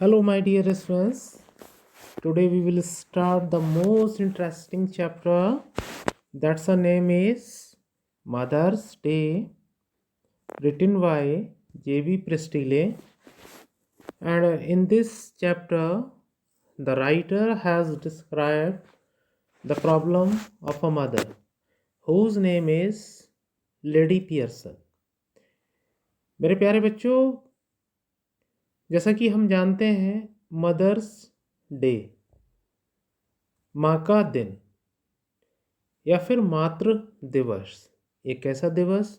Hello, my dearest friends. Today we will start the most interesting chapter. That's the name is Mother's Day, written by J.B. Prestile. And in this chapter, the writer has described the problem of a mother whose name is Lady Pearson. मेरे प्यारे बच्चों, जैसा कि हम जानते हैं, mother's day, माँ का दिन या फिर मातृ दिवस एक ऐसा दिवस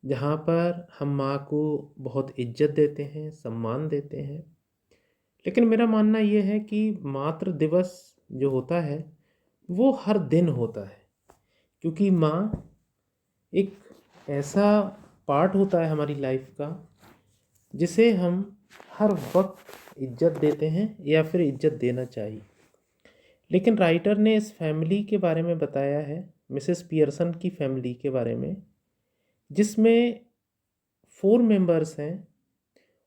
जहाँ पर हम माँ को बहुत इज्जत देते हैं, सम्मान देते हैं। लेकिन मेरा मानना ये है कि मातृ दिवस जो होता है वो हर दिन होता है, क्योंकि माँ एक ऐसा पार्ट होता है हमारी लाइफ का जिसे हम हर वक्त इज्जत देते हैं या फिर इज्जत देना चाहिए। लेकिन राइटर ने इस फैमिली के बारे में बताया है, मिसेस पियर्सन की फैमिली के बारे में, जिसमें 4 मेंबर्स हैं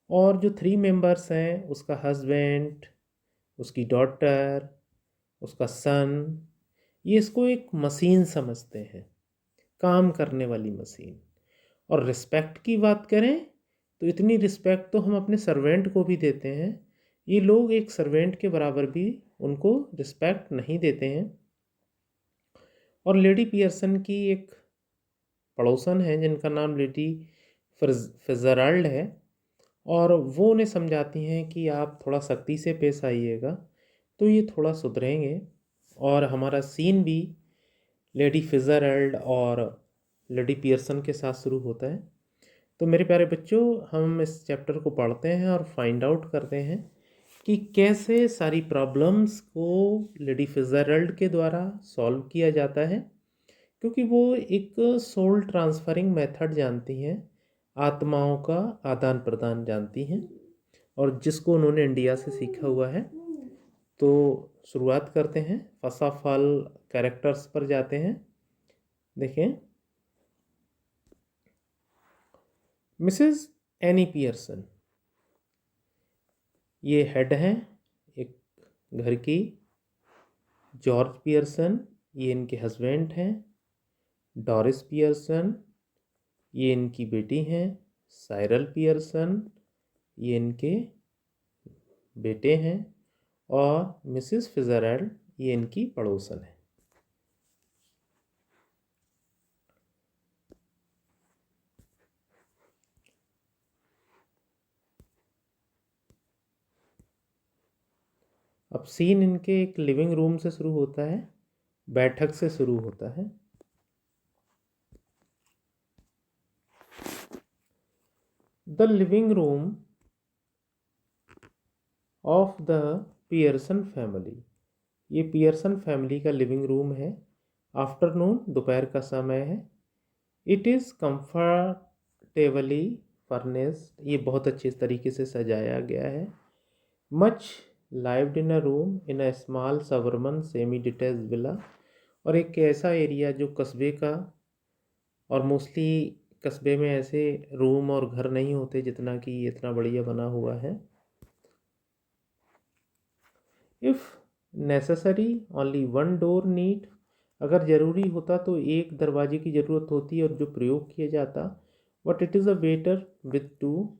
और जो 3 मेंबर्स हैं उसका हस्बैंड, उसकी डॉटर, उसका सन, ये इसको एक मशीन समझते हैं, काम करने वाली मशीन। और रिस्पेक्ट की बात करें तो इतनी रिस्पेक्ट तो हम अपने सर्वेंट को भी देते हैं, ये लोग एक सर्वेंट के बराबर भी उनको रिस्पेक्ट नहीं देते हैं। और लेडी पियर्सन की एक पड़ोसन है जिनका नाम लेडी फिtzgerald है, और वो उन्हें समझाती हैं कि आप थोड़ा सख्ती से पेश आइएगा तो ये थोड़ा सुधरेंगे। और हमारा सीन भी लेडी फिtzgerald और लेडी पियर्सन के साथ शुरू होता है। तो मेरे प्यारे बच्चों, हम इस चैप्टर को पढ़ते हैं और फाइंड आउट करते हैं कि कैसे सारी प्रॉब्लम्स को लेडी फिtzgerald के द्वारा सॉल्व किया जाता है, क्योंकि वो एक सोल ट्रांसफरिंग मेथड जानती हैं, आत्माओं का आदान प्रदान जानती हैं, और जिसको उन्होंने इंडिया से सीखा हुआ है। तो शुरुआत करते हैं, फर्स्ट ऑफ ऑल कैरेक्टर्स पर जाते हैं। देखें, मिसेस एनी पियर्सन, ये हेड हैं एक घर की। जॉर्ज पियर्सन, ये इनके हस्बैंड हैं। डॉरिस पियर्सन, ये इनकी बेटी हैं। साइरल पियर्सन, ये इनके बेटे हैं। और मिसेस फिtzgerald, ये इनकी पड़ोसन है। अब सीन इनके एक लिविंग रूम से शुरू होता है, बैठक से शुरू होता है। The living room of the Pearson family, ये पियर्सन फैमिली का लिविंग रूम है। आफ्टरनून, दोपहर का समय है। इट इज़ कंफर्टेबली फर्नेस्ड, ये बहुत अच्छे तरीके से सजाया गया है। Much lived in a room in a small suburban semi detach villa, और एक ऐसा एरिया जो कस्बे का, और मोस्टली कस्बे में ऐसे रूम और घर नहीं होते जितना कि ये इतना बढ़िया बना हुआ है। If necessary only one door need, अगर ज़रूरी होता तो एक दरवाजे की ज़रूरत होती और जो प्रयोग किया जाता। But it is a better with to,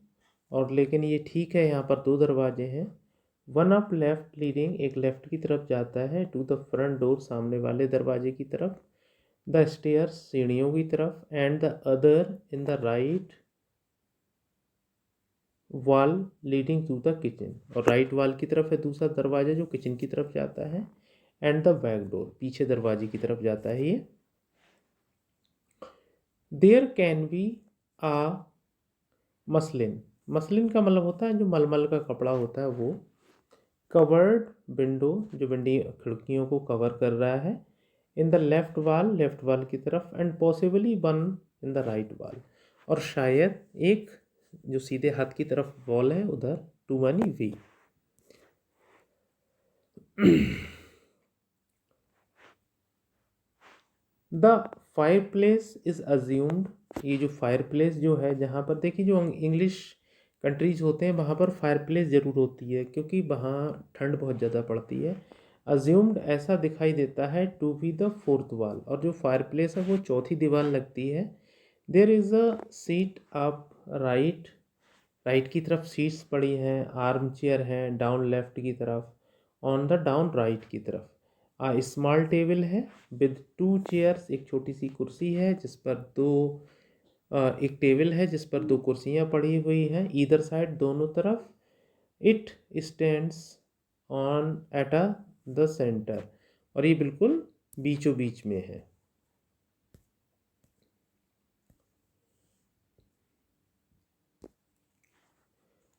और लेकिन ये ठीक है, यहाँ पर 2 दरवाजे हैं। वन अप लेफ्ट लीडिंग, एक लेफ्ट की तरफ जाता है, टू द फ्रंट डोर, सामने वाले दरवाजे की तरफ। द स्टेयर्स, सीढ़ियों की तरफ। And the other in the right wall leading to the kitchen, और राइट वॉल की तरफ है दूसरा दरवाजा जो किचन की तरफ जाता है। एंड द बैक डोर, पीछे दरवाजे की तरफ जाता है ये। There can be a muslin, muslin का मतलब होता है जो मलमल का कपड़ा होता है वो। कवर्ड विंडो, जो खिड़कियों को कवर कर रहा है। इन द लेफ्ट वॉल की तरफ। And possibly one in the right wall, और शायद एक जो सीधे हाथ की तरफ वॉल है उधर, to many we. The fire place is assumed, ये जो फायर प्लेस जो है, जहाँ पर देखिए जो इंग्लिश कंट्रीज़ होते हैं वहाँ पर फायरप्लेस ज़रूर होती है, क्योंकि वहाँ ठंड बहुत ज़्यादा पड़ती है। अज्यूम्ड ऐसा दिखाई देता है to be the fourth wall, और जो फायरप्लेस है वो चौथी दीवार लगती है। There is a seat up right, right की तरफ सीट्स पड़ी हैं, आर्म चेयर हैं डाउन लेफ्ट की तरफ, ऑन द डाउन राइट की तरफ आ स्मॉल टेबल है विद टू चेयर्स, एक छोटी सी कुर्सी है जिस पर दो एक टेबल है जिस पर दो कुर्सियां पड़ी हुई हैं ईदर साइड, दोनों तरफ। It stands on at a the centre, और ये बिल्कुल बीचों बीच में है।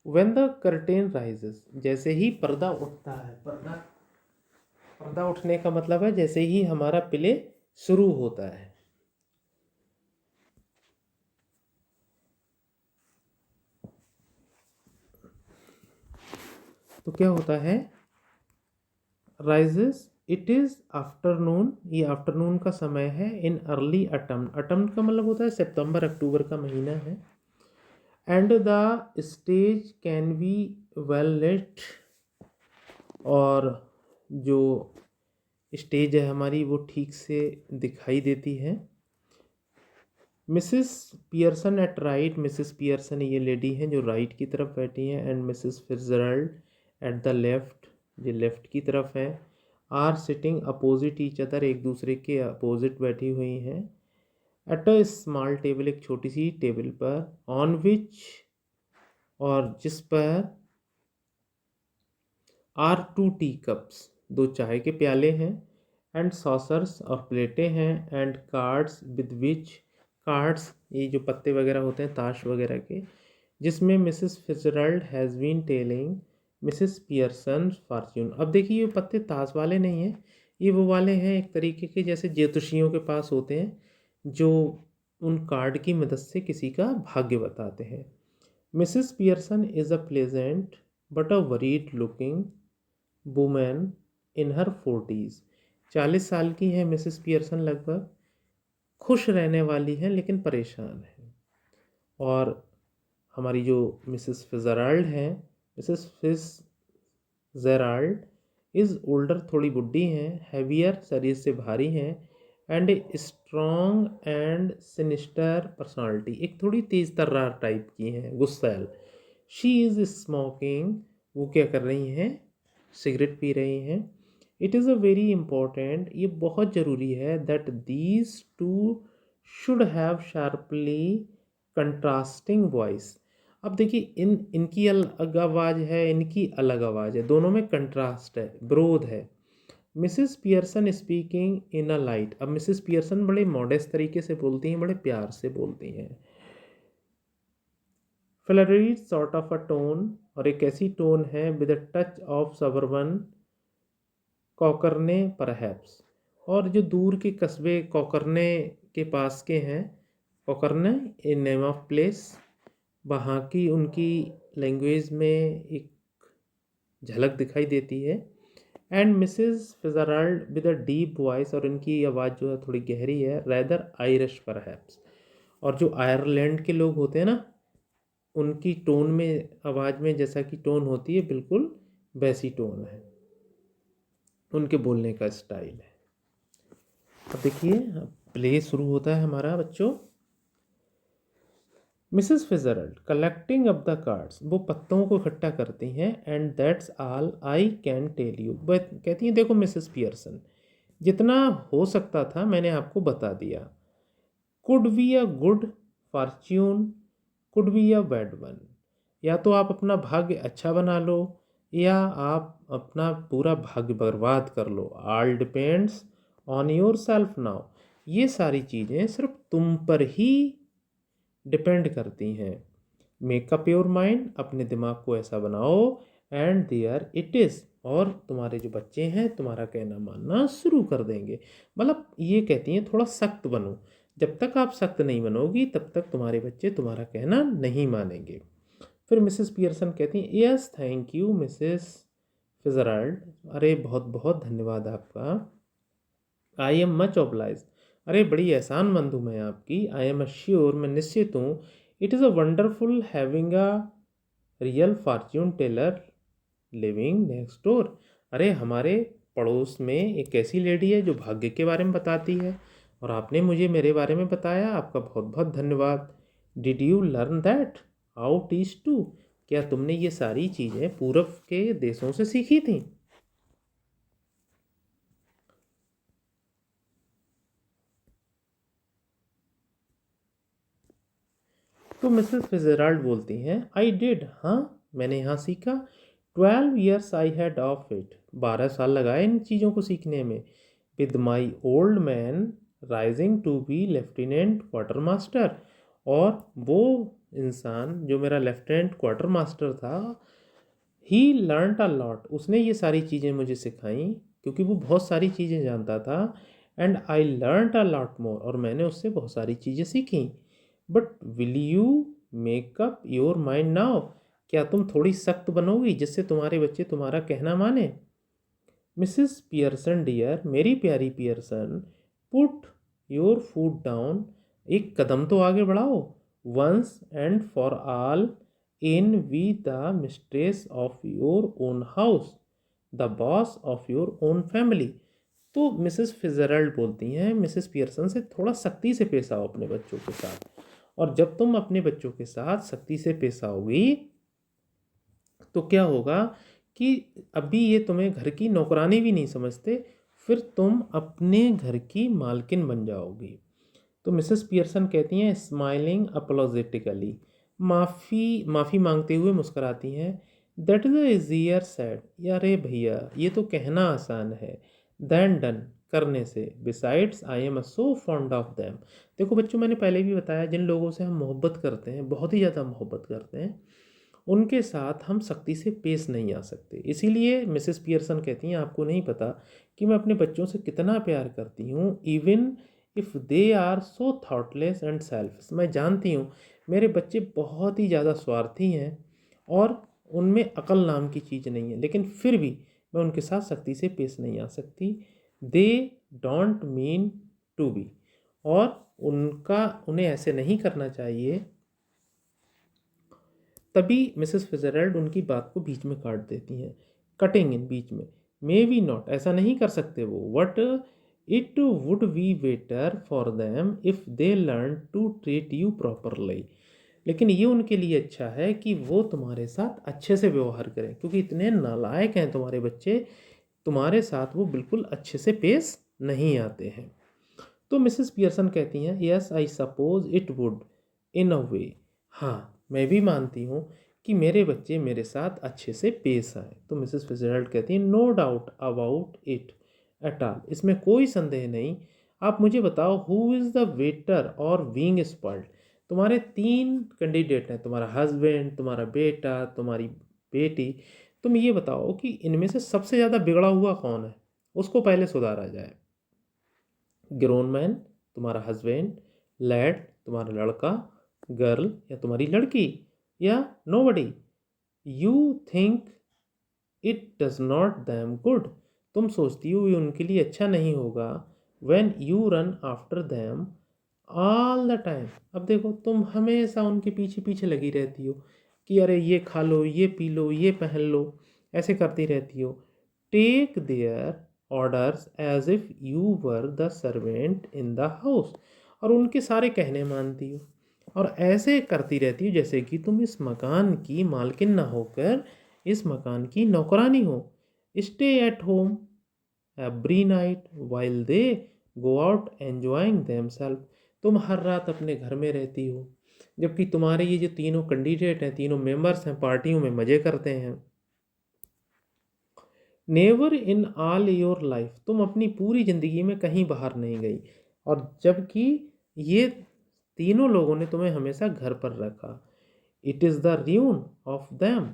व्हेन द कर्टेन राइजेस, जैसे ही पर्दा उठता है, पर्दा पर्दा उठने का मतलब है जैसे ही हमारा प्ले शुरू होता है। तो क्या होता है, राइजेस, इट इज़ आफ्टरनून, ये आफ्टरनून का समय है। इन अर्ली अटम, अटम का मतलब होता है सितंबर अक्टूबर का महीना है। And the stage can be well lit, और जो स्टेज है हमारी वो ठीक से दिखाई देती है। Mrs Pearson at right, Mrs Pearson ये लेडी हैं जो राइट की तरफ बैठी हैं, and Mrs Fitzgerald at the left, जो लेफ्ट की तरफ है। Are sitting opposite each other, एक दूसरे के अपोजिट बैठी हुई हैं। एट अ स्मॉल टेबल, एक छोटी सी टेबल पर, ऑन विच, और जिस पर, आर टू टी कप्स, दो चाय के प्याले हैं, एंड सॉसर्स, और प्लेटें हैं, and cards with which, cards ये जो पत्ते वगैरह होते हैं ताश वगैरह के, जिसमें Mrs Fitzgerald has been telling Mrs Pearson fortune. अब देखिए ये पत्ते ताश वाले नहीं हैं, ये वो वाले हैं एक तरीके के जैसे ज्योतिषियों के पास होते हैं जो उन कार्ड की मदद से किसी का भाग्य बताते हैं। Mrs Pearson is a pleasant but a worried looking women in her 40s, 40 साल की हैं मिसेस पियर्सन लगभग, खुश रहने वाली हैं लेकिन परेशान हैं। और हमारी जो मिसेस फिtzgerald हैं, मिसेस फिtzgerald इज़ ओल्डर, थोड़ी बुढ़ी हैं, हैवियर, शरीर से भारी हैं, and strong and sinister personality, एक थोड़ी तेज तर्रार टाइप की हैं, गुस्सैल। शी इज़ स्मोकिंग, वो क्या कर रही हैं, सिगरेट पी रही हैं। It is a very important, ये बहुत ज़रूरी है, that these two should have sharply contrasting voice. अब देखिए इनकी अलग आवाज़ है, इनकी अलग आवाज़ है, दोनों में कंट्रास्ट है, विरोध है। Mrs Pearson speaking in a light, अब मिसेस पियर्सन बड़े मॉडेस्ट तरीके से बोलती हैं, बड़े प्यार से बोलती हैं। Flurried sort of a tone, और एक ऐसी टोन है with a touch of suburban cockney perhaps, और जो दूर के कस्बे कॉकरने के पास के हैं, कॉकरने ए नेम ऑफ प्लेस, वहाँ की उनकी लैंग्वेज में एक झलक दिखाई देती है। And Mrs Fitzgerald with a deep voice, और इनकी आवाज़ जो है थोड़ी गहरी है, रैदर आयरिश परहैप्स, और जो आयरलैंड के लोग होते हैं ना उनकी टोन में, आवाज़ में जैसा कि टोन होती है बिल्कुल वैसी टोन है, उनके बोलने का स्टाइल है। अब देखिए प्ले शुरू होता है हमारा बच्चों। Mrs Fitzgerald collecting up the cards, वो पत्तों को इकट्ठा करती हैं, and that's all I can tell you, but कहती हैं देखो मिसेस पियर्सन, जितना हो सकता था मैंने आपको बता दिया। Could be a good Fortune, could be a bad one, या तो आप अपना भाग्य अच्छा बना लो या आप अपना पूरा भाग्य बर्बाद कर लो। All depends on yourself now, ये सारी चीज़ें सिर्फ तुम पर ही डिपेंड करती हैं। मेकअप योर माइंड, अपने दिमाग को ऐसा बनाओ, एंड देयर इट इज़, और तुम्हारे जो बच्चे हैं तुम्हारा कहना मानना शुरू कर देंगे। मतलब ये कहती हैं थोड़ा सख्त बनो, जब तक आप सख्त नहीं बनोगी तब तक तुम्हारे बच्चे तुम्हारा कहना नहीं मानेंगे। फिर मिसेस पियर्सन कहती हैं यस थैंक यू मिसेस फिtzgerald, अरे बहुत बहुत धन्यवाद आपका। आई एम मच ऑब्लाइज, अरे बड़ी एहसानमंद हूँ मैं आपकी। आई एम श्योर, मैं निश्चित हूँ। It is a wonderful having a real fortune teller living next door. अरे हमारे पड़ोस में एक ऐसी लेडी है जो भाग्य के बारे में बताती है, और आपने मुझे मेरे बारे में बताया, आपका बहुत बहुत धन्यवाद। Did you learn that out east too? क्या तुमने ये सारी चीज़ें पूर्व के देशों से सीखी थी? तो मिसेस फिtzgerald बोलती हैं, आई डिड, हाँ मैंने यहाँ सीखा। 12 years I had of it, 12 साल लगाए इन चीज़ों को सीखने में। With my old man rising to be lieutenant quarter master. और वो इंसान जो मेरा लेफ्टिनेंट क्वार्टर मास्टर था, ही लर्नड अ लॉट, उसने ये सारी चीज़ें मुझे सिखाई, क्योंकि वो बहुत सारी चीज़ें जानता था। And I learned a lot more, और मैंने उससे बहुत सारी चीज़ें सीखी। But will you make up your mind now? क्या तुम थोड़ी सख्त बनोगी जिससे तुम्हारे बच्चे तुम्हारा कहना माने? मिसेस पियर्सन डियर, मेरी प्यारी Pearson, put your foot down, एक कदम तो आगे बढ़ाओ। Once and for all in we the mistress of your own house, the boss of your own family. तो मिसेस फिtzgerald बोलती हैं, मिसेस पियर्सन से थोड़ा सख्ती से पेश आओ अपने बच्चों के साथ। और जब तुम अपने बच्चों के साथ सख्ती से पेश आओगी तो क्या होगा कि अभी ये तुम्हें घर की नौकरानी भी नहीं समझते, फिर तुम अपने घर की मालकिन बन जाओगी। तो मिसेस पियर्सन कहती हैं, स्माइलिंग अपोलोजेटिकली, माफ़ी मांगते हुए मुस्कुराती हैं। दैट इज़ ईजियर सेड, यारे भैया ये तो कहना आसान है, देन डन, करने से। Besides I am so fond of them. देखो बच्चों, मैंने पहले भी बताया, जिन लोगों से हम मोहब्बत करते हैं, बहुत ही ज़्यादा मोहब्बत करते हैं, उनके साथ हम सख्ती से पेश नहीं आ सकते। इसीलिए मिसेस पियर्सन कहती हैं, आपको नहीं पता कि मैं अपने बच्चों से कितना प्यार करती हूँ, even if they are so thoughtless and selfish. मैं जानती हूँ मेरे बच्चे बहुत ही ज़्यादा स्वार्थी हैं और उनमें अकल नाम की चीज़ नहीं है, लेकिन फिर भी मैं उनके साथ सख्ती से पेश नहीं आ सकती। They don't mean to be, और उन्हें ऐसे नहीं करना चाहिए। तभी मिसेस फिtzgerald उनकी बात को बीच में काट देती हैं, कटिंग इन, बीच में। मे बी नॉट, ऐसा नहीं कर सकते वो। What it would be better for them if they learn to treat you properly. लेकिन ये उनके लिए अच्छा है कि वो तुम्हारे साथ अच्छे से व्यवहार करें, क्योंकि इतने नालायक हैं तुम्हारे बच्चे, तुम्हारे साथ वो बिल्कुल अच्छे से पेश नहीं आते हैं। तो मिसेस पियर्सन कहती हैं, yes I suppose it would in a way, हाँ मैं भी मानती हूँ कि मेरे बच्चे मेरे साथ अच्छे से पेश आए। तो मिसेस फिtzgerald कहती हैं, no doubt about it at all, इसमें कोई संदेह नहीं। आप मुझे बताओ, हु इज़ द वेटर और बीइंग स्पॉइल्ड? तुम्हारे 3 कैंडिडेट हैं, तुम्हारा हस्बैंड, तुम्हारा बेटा, तुम्हारी बेटी। तुम ये बताओ कि इनमें से सबसे ज़्यादा बिगड़ा हुआ कौन है, उसको पहले सुधारा जाए। ग्रोन मैन, तुम्हारा हस्बैंड, लैड, तुम्हारा लड़का, गर्ल या तुम्हारी लड़की, या nobody. You think it does not them good, तुम सोचती हो ये उनके लिए अच्छा नहीं होगा। When you run after them all the time, अब देखो तुम हमेशा उनके पीछे पीछे लगी रहती हो कि अरे ये खा लो, ये पी लो, ये पहन लो, ऐसे करती रहती हो। Take their orders as if you were the servant in the house, और उनके सारे कहने मानती हो और ऐसे करती रहती हो जैसे कि तुम इस मकान की मालकिन ना होकर इस मकान की नौकरानी हो। Stay at home every night while they go out enjoying themselves, तुम हर रात अपने घर में रहती हो, जबकि तुम्हारे ये जो तीनों कैंडिडेट हैं, तीनों मेंबर्स हैं, पार्टियों में मज़े करते हैं। Never in all your life, तुम अपनी पूरी ज़िंदगी में कहीं बाहर नहीं गई, और जबकि ये तीनों लोगों ने तुम्हें हमेशा घर पर रखा। It is the ruin of them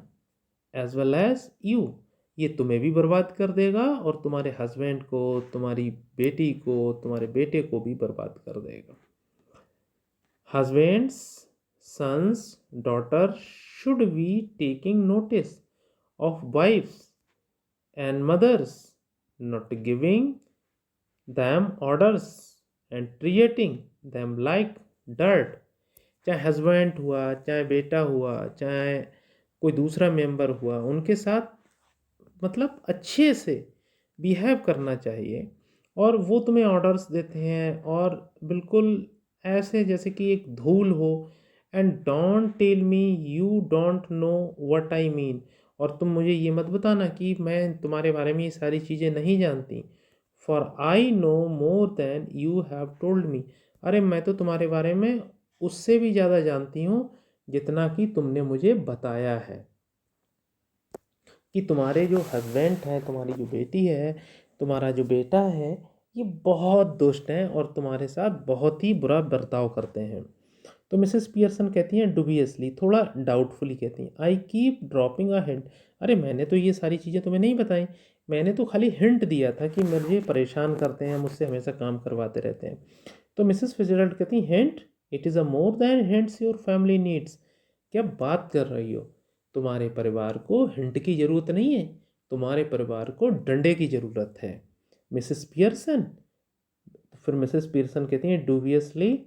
as well as you, ये तुम्हें भी बर्बाद कर देगा और तुम्हारे हस्बैंड को, तुम्हारी बेटी को, तुम्हारे बेटे को भी बर्बाद कर देगा। Husbands, sons, daughter should be taking notice of wives and mothers, not giving them orders and treating them like dirt। चाहे हस्बैंड हुआ, चाहे बेटा हुआ, चाहे कोई दूसरा मेंबर हुआ, उनके साथ मतलब अच्छे से बिहेव करना चाहिए। और वो तुम्हें ऑर्डर्स देते हैं और बिल्कुल ऐसे जैसे कि एक धूल हो। And don't tell me you don't know what I mean. और तुम मुझे ये मत बताना कि मैं तुम्हारे बारे में ये सारी चीज़ें नहीं जानती। For I know more than you have told me. अरे मैं तो तुम्हारे बारे में उससे भी ज़्यादा जानती हूँ जितना कि तुमने मुझे बताया है। कि तुम्हारे जो हस्बैंड हैं, तुम्हारी जो बेटी है, तुम्हारा जो बेटा है, ये बहुत दुष्ट हैं और तुम्हारे साथ बहुत ही बुरा बर्ताव करते हैं। तो मिसेस पियर्सन कहती हैं डुबियसली, थोड़ा डाउटफुली कहती हैं, I keep dropping a hint. अरे मैंने तो ये सारी चीज़ें तुम्हें नहीं बताई, मैंने तो खाली हिंट दिया था कि मुझे परेशान करते हैं, मुझसे हमेशा काम करवाते रहते हैं। तो मिसेस फिtzgerald कहती हैं hint, it is a more than hints your family needs. क्या बात कर रही हो, तुम्हारे परिवार को हिंट की ज़रूरत नहीं है, तुम्हारे परिवार को डंडे की ज़रूरत है मिसेस पियर्सन। फिर मिसेस पियर्सन कहती हैं dubiously,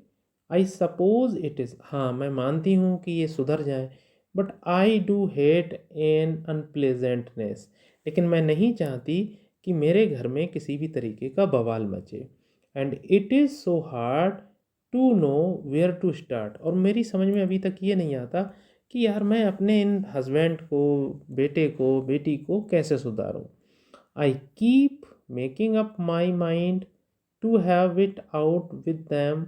I suppose it is, हाँ मैं मानती हूँ कि ये सुधर जाए, but I do hate an unpleasantness. लेकिन मैं नहीं चाहती कि मेरे घर में किसी भी तरीके का बवाल मचे। And it is so hard to know where to start. और मेरी समझ में अभी तक ये नहीं आता कि यार मैं अपने इन हस्बैंड को, बेटे को, बेटी को कैसे सुधारूं। I keep making up my mind to have it out with them.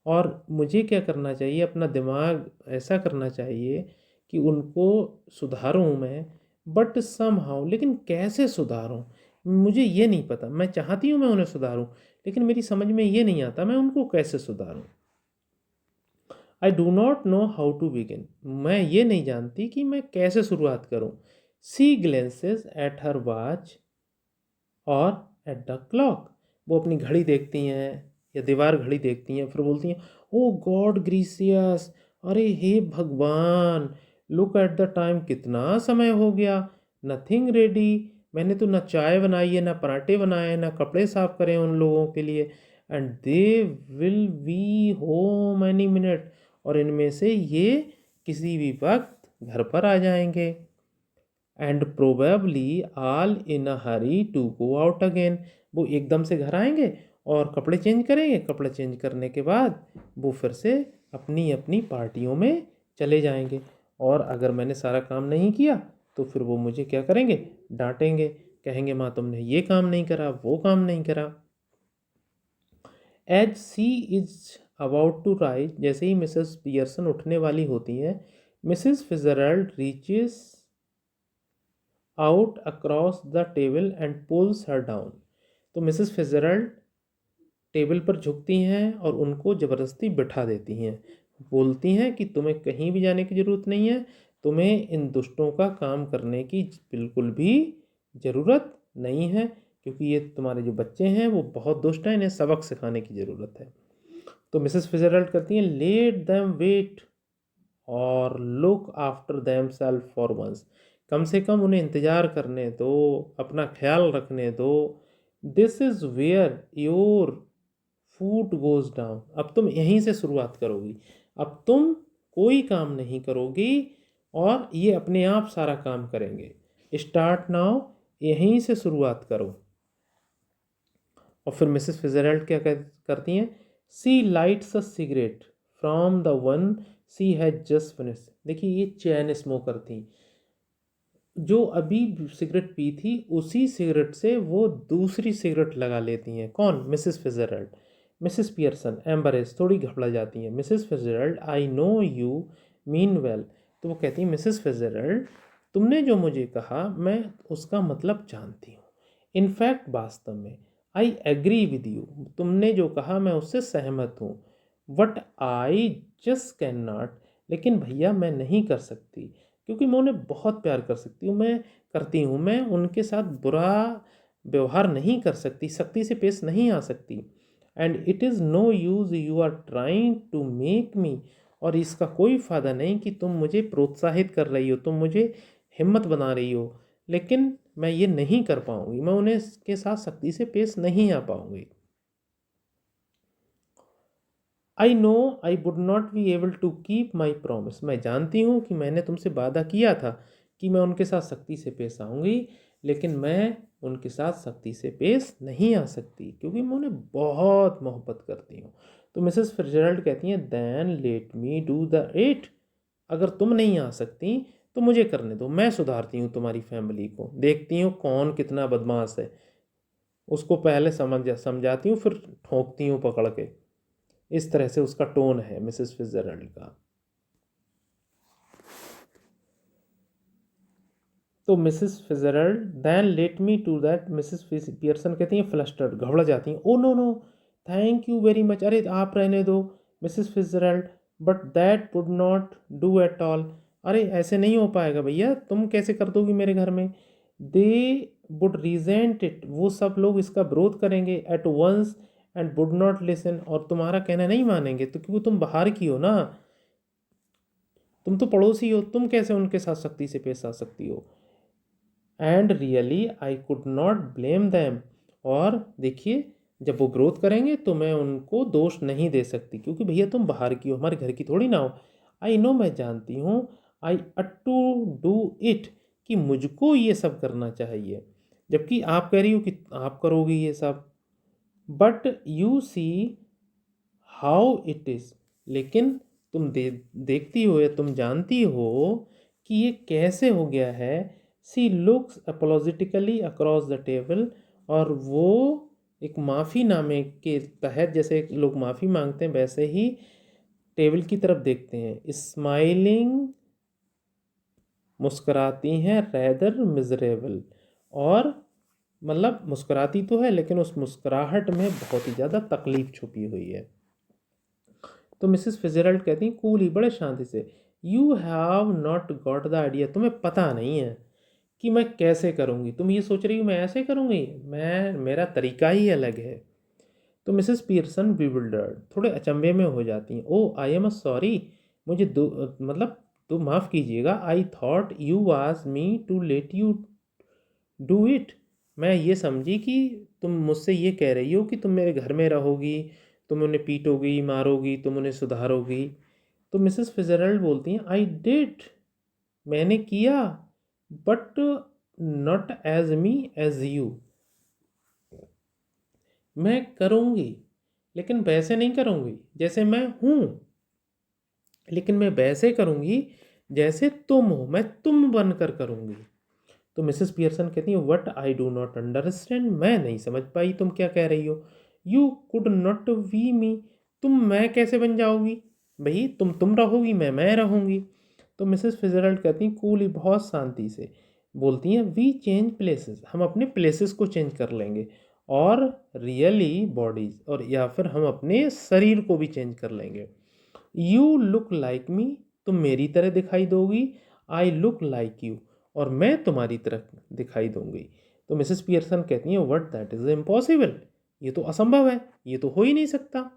और मुझे क्या करना चाहिए, अपना दिमाग ऐसा करना चाहिए कि उनको सुधारूं मैं, बट सम हाउ, लेकिन कैसे सुधारूं मुझे ये नहीं पता। मैं चाहती हूँ मैं उन्हें सुधारूं, लेकिन मेरी समझ में ये नहीं आता मैं उनको कैसे सुधारूं। I do not know how to begin, मैं ये नहीं जानती कि मैं कैसे शुरुआत करूं। She glances at her watch और एट द क्लॉक। वो अपनी घड़ी देखती हैं या दीवार घड़ी देखती हैं, फिर बोलती हैं ओ गॉड ग्रीसियस, अरे हे भगवान, लुक एट द टाइम, कितना समय हो गया, नथिंग रेडी। मैंने तो ना चाय बनाई है, ना पराठे बनाए हैं, ना कपड़े साफ करे उन लोगों के लिए। And they will be home any minute, और इनमें से ये किसी भी वक्त घर पर आ जाएंगे। And probably all in a hurry to go out again. वो एकदम से घर आएंगे और कपड़े चेंज करेंगे, कपड़े चेंज करने के बाद वो फिर से अपनी अपनी पार्टियों में चले जाएंगे। और अगर मैंने सारा काम नहीं किया तो फिर वो मुझे क्या करेंगे, डांटेंगे, कहेंगे माँ तुमने ये काम नहीं करा, वो काम नहीं करा। As she is about to rise, जैसे ही मिसेस पियर्सन उठने वाली होती हैं, Mrs Fitzgerald reaches out across the table and pulls her down. तो मिसेस फिtzgerald टेबल पर झुकती हैं और उनको ज़बरदस्ती बिठा देती हैं। बोलती हैं कि तुम्हें कहीं भी जाने की ज़रूरत नहीं है, तुम्हें इन दुष्टों का काम करने की बिल्कुल भी ज़रूरत नहीं है, क्योंकि ये तुम्हारे जो बच्चे हैं वो बहुत दुष्ट हैं, इन्हें सबक सिखाने की ज़रूरत है। तो मिसेस फिtzgerald करती हैं लेट देम वेट और look after themselves for once. कम से कम उन्हें इंतज़ार करने दो, अपना ख्याल रखने दो। This is where your foot goes down. अब तुम यहीं से शुरुआत करोगी, अब तुम कोई काम नहीं करोगी और ये अपने आप सारा काम करेंगे। स्टार्ट नाउ, यहीं से शुरुआत करो। और फिर मिसेस फिtzgerald क्या करती हैं, she lights a cigarette from the one she has just finished. देखिए ये चैन स्मोकर थी, जो अभी सिगरेट पी थी उसी सिगरेट से वो दूसरी सिगरेट लगा लेती हैं। कौन, Mrs Fitzgerald. Mrs Pearson embarrass, थोड़ी घबरा जाती हैं। Mrs Fitzgerald I know you mean well. तो वो कहती हैं मिसेस फिtzgerald, तुमने जो मुझे कहा मैं उसका मतलब जानती हूँ। इनफैक्ट वास्तव में आई एग्री विद यू, तुमने जो कहा मैं उससे सहमत हूँ। What I just can not, लेकिन भैया मैं नहीं कर सकती, क्योंकि मैं उन्हें बहुत प्यार कर सकती हूँ, मैं करती हूँ, मैं उनके साथ बुरा व्यवहार नहीं कर सकती, सख्ती से पेश नहीं आ सकती। And it is no use you are trying to make me, और इसका कोई फ़ायदा नहीं कि तुम मुझे प्रोत्साहित कर रही हो, तुम मुझे हिम्मत बना रही हो, लेकिन मैं ये नहीं कर पाऊँगी, मैं उन्हें के साथ सख्ती से पेश नहीं आ पाऊँगी। I know I would not be able to keep my promise, मैं जानती हूँ कि मैंने तुमसे वादा किया था कि मैं उनके साथ सख्ती से पेश आऊँगी, लेकिन मैं उनके साथ सख्ती से पेश नहीं आ सकती क्योंकि मैं उन्हें बहुत मोहब्बत करती हूँ। तो मिसेस फिtzgerald कहती हैं then let me do the it, अगर तुम नहीं आ सकती तो मुझे करने दो, मैं सुधारती हूँ तुम्हारी फैमिली को, देखती हूँ कौन कितना बदमाश है, उसको पहले समझाती हूँ फिर ठोकती हूँ पकड़ के। इस तरह से उसका टोन है मिसेस फिtzgerald का। तो Mrs Fitzgerald then let me to that, Mrs Pearson कहती हैं फ्लस्टर्ड, घबरा जाती हैं, oh no no thank you very much, अरे आप रहने दो Mrs Fitzgerald, but that would not do at all, अरे ऐसे नहीं हो पाएगा भैया, तुम कैसे कर दोगी मेरे घर में, दे वुड रिजेंट इट, वो सब लोग इसका विरोध करेंगे at once and would not listen, और तुम्हारा कहना नहीं मानेंगे, तो क्योंकि तुम बाहर की हो ना, तुम तो पड़ोसी हो, तुम कैसे उनके साथ सख्ती से पेश आ सकती हो। And really I could not blame them, और देखिए जब वो ग्रोथ करेंगे तो मैं उनको दोष नहीं दे सकती क्योंकि भैया तुम बाहर की हो, हमारे घर की थोड़ी ना हो। आई नो, मैं जानती हूँ, आई अट टू डू इट, कि मुझको ये सब करना चाहिए, जबकि आप कह रही हो कि आप करोगी ये सब, but you see how it is, लेकिन तुम देखती हो या तुम जानती हो कि ये कैसे हो गया है। सी लुक्स अपोलोजिटिकली अक्रॉस द टेबल, और वो एक माफ़ीनामे के तहत जैसे लोग माफ़ी मांगते हैं वैसे ही टेबल की तरफ देखते हैं, स्माइलिंग, मुस्कराती हैं, रैदर मिजरेबल, और मतलब मुस्कराती तो है लेकिन उस मुस्कुराहट में बहुत ही ज़्यादा तकलीफ़ छुपी हुई है। तो मिसेस फिtzgerald कहती हैं कूली, बड़े शांति से, you have not got the idea, तुम्हें पता नहीं है कि मैं कैसे करूँगी, तुम ये सोच रही हो मैं ऐसे करूँगी, मैं मेरा तरीका ही अलग है। तो मिसेस पियर्सन bewildered, थोड़े अचंभे में हो जाती हैं, ओ आई एम सॉरी, मुझे दो मतलब तो माफ़ कीजिएगा, I thought you asked me to let you do it, मैं ये समझी कि तुम मुझसे ये कह रही हो कि तुम मेरे घर में रहोगी, तुम उन्हें पीटोगी मारोगी, तुम उन्हें सुधारोगी। तो मिसेस फिtzgerald बोलती हैं आई डिड, मैंने किया, but not as me as you, मैं करूँगी लेकिन वैसे नहीं करूँगी जैसे मैं हूँ, लेकिन मैं वैसे करूँगी जैसे तुम हो, मैं तुम बनकर करूँगी। तो मिसेस पियर्सन कहती हैं what I do not understand, मैं नहीं समझ पाई तुम क्या कह रही हो। यू कुड नॉट वी मी, तुम मैं कैसे बन जाओगी, भाई तुम रहोगी, मैं रहूँगी। तो मिसेस फिtzgerald कहती हैं कूली, बहुत शांति से बोलती हैं वी चेंज प्लेसेस, हम अपने प्लेसेस को चेंज कर लेंगे, और रियली बॉडीज, और या फिर हम अपने शरीर को भी चेंज कर लेंगे। यू लुक लाइक मी, तुम मेरी तरह दिखाई दोगी, आई लुक लाइक यू, और मैं तुम्हारी तरह दिखाई दूंगी। तो मिसेस पियर्सन कहती हैं व्हाट, दैट इज इम्पॉसिबल, ये तो असंभव है, ये तो हो ही नहीं सकता।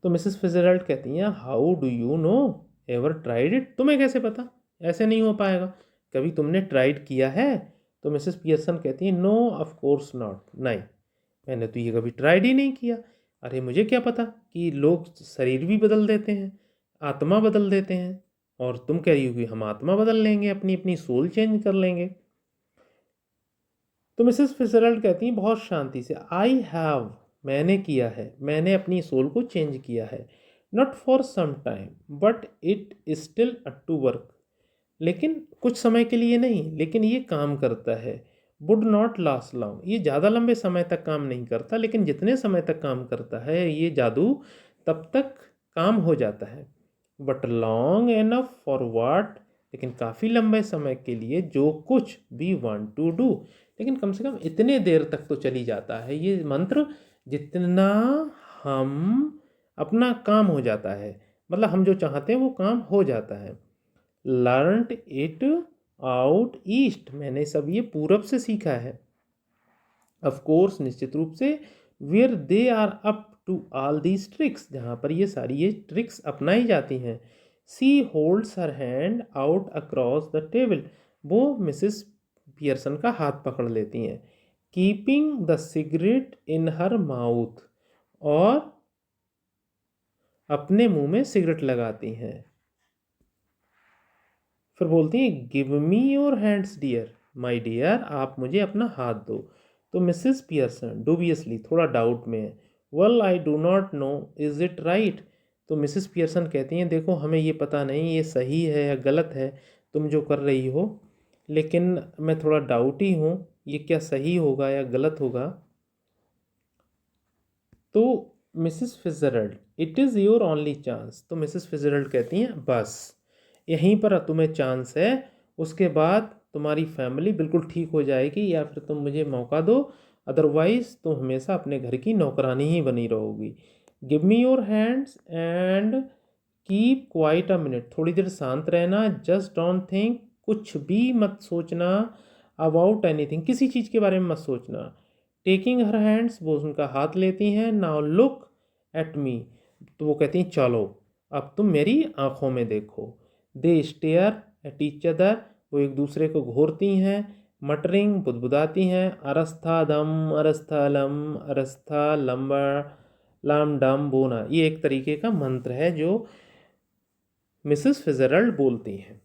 तो मिसेस फिtzgerald कहती हैं how do you know, ever tried it, तुम्हें कैसे पता ऐसे नहीं हो पाएगा, कभी तुमने ट्राइड किया है। तो मिसेस पियर्सन कहती हैं नो ऑफ कोर्स नॉट, नहीं मैंने तो ये कभी ट्राइड ही नहीं किया, अरे मुझे क्या पता कि लोग शरीर भी बदल देते हैं, आत्मा बदल देते हैं, और तुम कह रही हो कि हम आत्मा बदल लेंगे, अपनी अपनी सोल चेंज कर लेंगे। तो मिसेस फिtzgerald कहती हैं बहुत शांति से आई हैव, मैंने किया है, मैंने अपनी सोल को चेंज किया है, not for some time but it still to work, लेकिन कुछ समय के लिए नहीं, लेकिन ये काम करता है। वुड नॉट लास्ट लॉन्ग, ये ज़्यादा लंबे समय तक काम नहीं करता, लेकिन जितने समय तक काम करता है ये जादू तब तक काम हो जाता है। बट लॉन्ग एनफ फॉर वाट, लेकिन काफ़ी लंबे समय के लिए जो कुछ भी वांट टू डू, लेकिन कम से कम इतने देर तक तो चली जाता है ये मंत्र जितना हम अपना काम हो जाता है, मतलब हम जो चाहते हैं वो काम हो जाता है। लर्नड इट आउट ईस्ट, मैंने सब ये पूरब से सीखा है। ऑफ कोर्स, निश्चित रूप से, where they are up to all these tricks, जहाँ पर ये ट्रिक्स अपनाई जाती हैं। She holds her hand out across the table, वो मिसेस पियर्सन का हाथ पकड़ लेती हैं, keeping the cigarette in her mouth, और अपने मुंह में सिगरेट लगाती हैं। फिर बोलती हैं give me your hands dear, my dear आप मुझे अपना हाथ दो। तो मिसेस पियर्सन डूबियसली थोड़ा डाउट में है, well I do not no is it right. तो मिसेस पियर्सन कहती हैं देखो हमें ये पता नहीं ये सही है या गलत है तुम जो कर रही हो, लेकिन मैं थोड़ा डाउट ही हूँ ये क्या सही होगा या गलत होगा। तो Mrs Fitzgerald it is your only chance. तो मिसेस फिtzgerald कहती हैं बस यहीं पर तुम्हें चांस है, उसके बाद तुम्हारी फैमिली बिल्कुल ठीक हो जाएगी या फिर तुम मुझे मौका दो, अदरवाइज तुम हमेशा अपने घर की नौकरानी ही बनी रहोगी। Give me your hands and keep quite a minute, थोड़ी देर शांत रहना, जस्ट डोंट थिंक, कुछ भी मत सोचना, अबाउट एनीथिंग, किसी चीज़ के बारे में मत सोचना। टेकिंग हर हैंड्स वो उनका हाथ लेती हैं, नाउ लुक एट मी, तो वो कहती हैं चलो अब तुम मेरी आंखों में देखो। दे स्टेयर एट ईच अदर, वो एक दूसरे को घूरती हैं, मटरिंग बुदबुदाती हैं, अरस्थादम अरस्थलम अरस्था लम्बा लाम डम बोना, ये एक तरीके का मंत्र है जो मिसेस फिtzgerald बोलती हैं।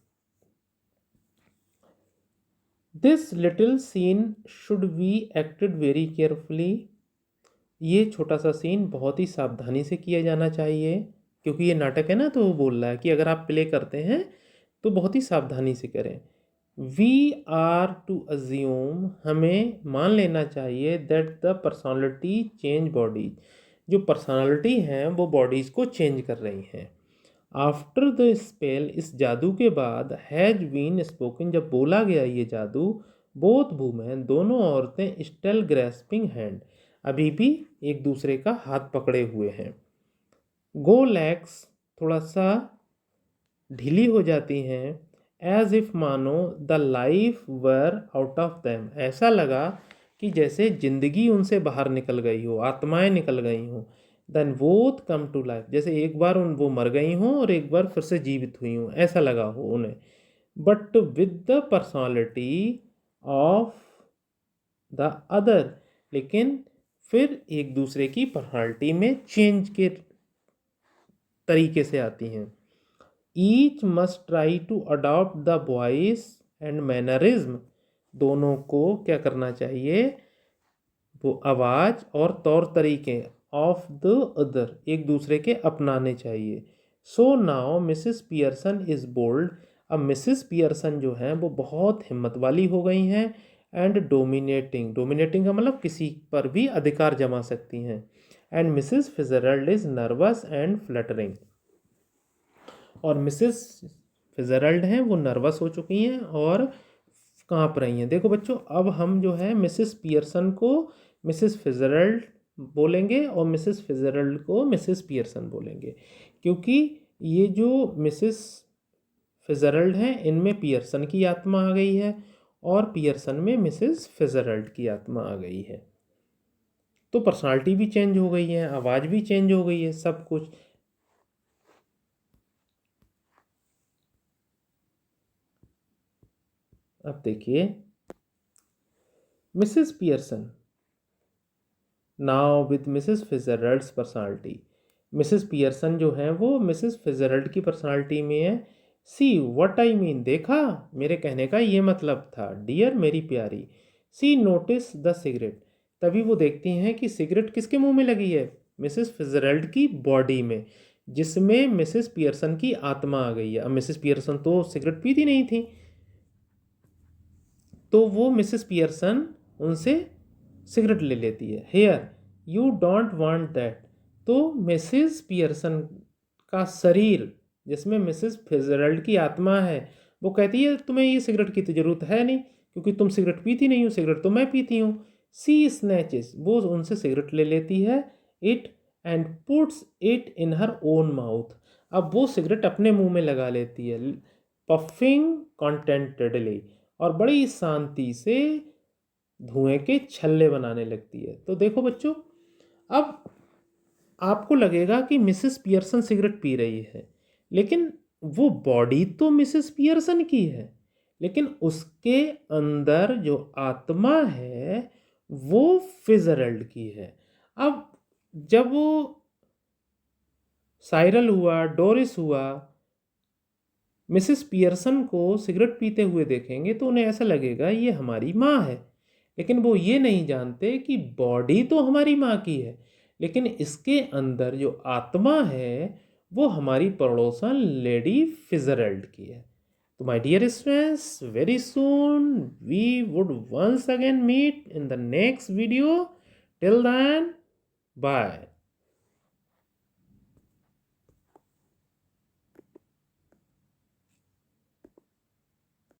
This little scene should be acted very carefully, ये छोटा सा सीन बहुत ही सावधानी से किया जाना चाहिए, क्योंकि ये नाटक है ना तो वो बोल रहा है कि अगर आप प्ले करते हैं तो बहुत ही सावधानी से करें। वी आर टू अज्यूम, हमें मान लेना चाहिए that the personality change bodies, जो पर्सनालिटी हैं वो बॉडीज़ को चेंज कर रही हैं। आफ्टर द स्पेल, इस जादू के बाद, हैज बीन स्पोकन, जब बोला गया ये जादू, बोथ वुमेन, दोनों औरतें, स्टिल ग्रेस्पिंग हैंड, अभी भी एक दूसरे का हाथ पकड़े हुए हैं। गो लैक्स, थोड़ा सा ढीली हो जाती हैं, एज इफ मानो the life were out of them, ऐसा लगा कि जैसे जिंदगी उनसे बाहर निकल गई हो, आत्माएं निकल गई हों। Then both come to life, जैसे एक बार उन वो मर गई हों और एक बार फिर से जीवित हुई हों, ऐसा लगा हो उन्हें। But with the personality of the other, लेकिन फिर एक दूसरे की पर्सनालिटी में चेंज के तरीके से आती हैं। Each must try to adopt the voice and mannerism, दोनों को क्या करना चाहिए, वो आवाज़ और तौर तरीके ऑफ द अदर, एक दूसरे के अपनाने चाहिए। So now Mrs Pearson is bold, अब मिसेस पियर्सन जो हैं वो बहुत हिम्मत वाली हो गई हैं, एंड डोमिनेटिंग, डोमिनेटिंग का मतलब किसी पर भी अधिकार जमा सकती हैं, and Mrs Fitzgerald is nervous and fluttering, और मिसेस फिtzgerald हैं वो नर्वस हो चुकी हैं और कांप रही हैं। देखो बच्चों अब हम जो है मिसेस पियर्सन को मिसेस फिtzgerald बोलेंगे और मिसेस फिtzgerald को मिसेस पियर्सन बोलेंगे, क्योंकि ये जो मिसेस फिtzgerald हैं इनमें पियर्सन की आत्मा आ गई है और पियर्सन में मिसेस फिtzgerald की आत्मा आ गई है। तो पर्सनालिटी भी चेंज हो गई है, आवाज़ भी चेंज हो गई है, सब कुछ। अब देखिए Mrs Pearson now with Mrs Fitzgerald's personality, Mrs Pearson जो है वो मिसेस फिtzgerald की पर्सनालिटी में है। सी व्हाट आई मीन, देखा मेरे कहने का ये मतलब था, डियर मेरी प्यारी। सी नोटिस द सिगरेट, तभी वो देखती हैं कि सिगरेट किसके मुंह में लगी है, मिसेस फिtzgerald की बॉडी में, जिसमें मिसेस पियर्सन की आत्मा आ गई है। अब मिसेस पियर्सन तो सिगरेट पीती नहीं थी, तो वो मिसेस पियर्सन उनसे सिगरेट ले लेती है। Here you don't want that, तो मिसेस पियर्सन का शरीर जिसमें मिसेस फिtzgerald की आत्मा है वो कहती है तुम्हें ये सिगरेट की तो ज़रूरत है नहीं, क्योंकि तुम सिगरेट पीती नहीं हो, सिगरेट तो मैं पीती हूँ। सी स्नैचेस, वो उनसे सिगरेट ले लेती है, it and puts it in her own mouth, अब वो सिगरेट अपने मुंह में लगा लेती है, पफिंग कॉन्टेंटेडली, और बड़ी शांति से धुएं के छल्ले बनाने लगती है। तो देखो बच्चों अब आपको लगेगा कि मिसेस पियर्सन सिगरेट पी रही है, लेकिन वो बॉडी तो मिसेस पियर्सन की है, लेकिन उसके अंदर जो आत्मा है वो फिtzgerald की है। अब जब वो साइरल हुआ, डोरिस हुआ, मिसेस पियर्सन को सिगरेट पीते हुए देखेंगे तो उन्हें ऐसा लगेगा ये हमारी माँ है। लेकिन वो ये नहीं जानते कि बॉडी तो हमारी माँ की है, लेकिन इसके अंदर जो आत्मा है वो हमारी पड़ोसन लेडी फिजरल्ड की है। तो my dear students, very soon we would once again meet in the next video. Till then, bye.